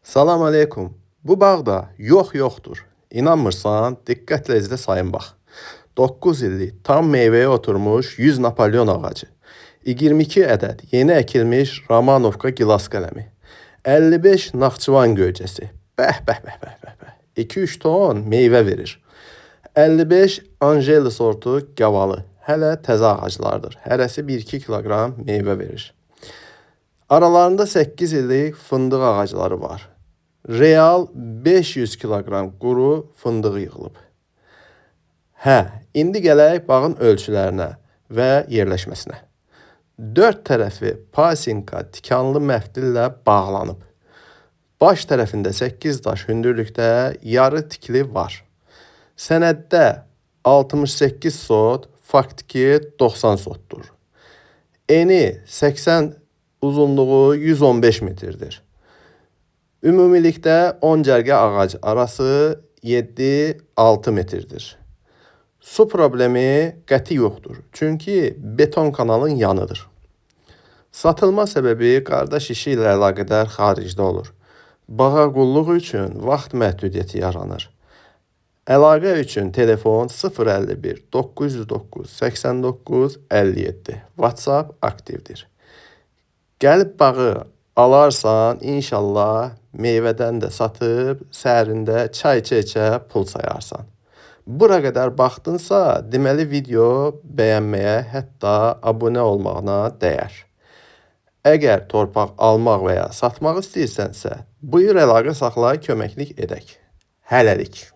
Salam aleykum. Bu bağda yoxdur. İnanmırsan, diqqətlə izlə sayın bax. 9 illik tam meyvəyə oturmuş 100 Napolyon ağacı. 22 ədəd yeni əkilmiş Romanovka gilas qələmi. 55 Naxçıvan göycəsi. Bəh. 2-3 ton meyvə verir. 55 Anjeli sortu gavalı. Hələ təzə ağaclardır. Hərəsi 1-2 kiloqram meyvə verir. Aralarında 8 illik fındıq ağacları var. Real 500 kiloqram quru fındıq yığılıb. İndi gələk bağın ölçülərinə və yerləşməsinə. 4 tərəfi pasinka tikanlı məftillə bağlanıb. Baş tərəfində 8 daş hündürlükdə yarı tikli var. Sənəddə 68 sot, faktiki 90 sotdur. Eni 80, uzunluğu 115 metrdir. Ümumilikdə 10 cərgə ağac arası 7-6 metrdir. Su problemi qəti yoxdur, çünki beton kanalın yanıdır. Satılma səbəbi qardaş işi ilə əlaqədar xaricdə olur. Bağa qulluq üçün vaxt məhdudiyyəti yaranır. Əlaqə üçün telefon 051 909 89 57. WhatsApp aktivdir. Gəlib bağı alarsan, inşallah meyvədən də satıb, səhərində çay içə-içə pul sayarsan. Bura qədər baxdınsa, deməli video bəyənməyə, hətta abunə olmağına dəyər. Əgər torpaq almaq və ya satmaq istəyirsənsə, buyur əlaqə saxla, köməklik edək. Hələlik.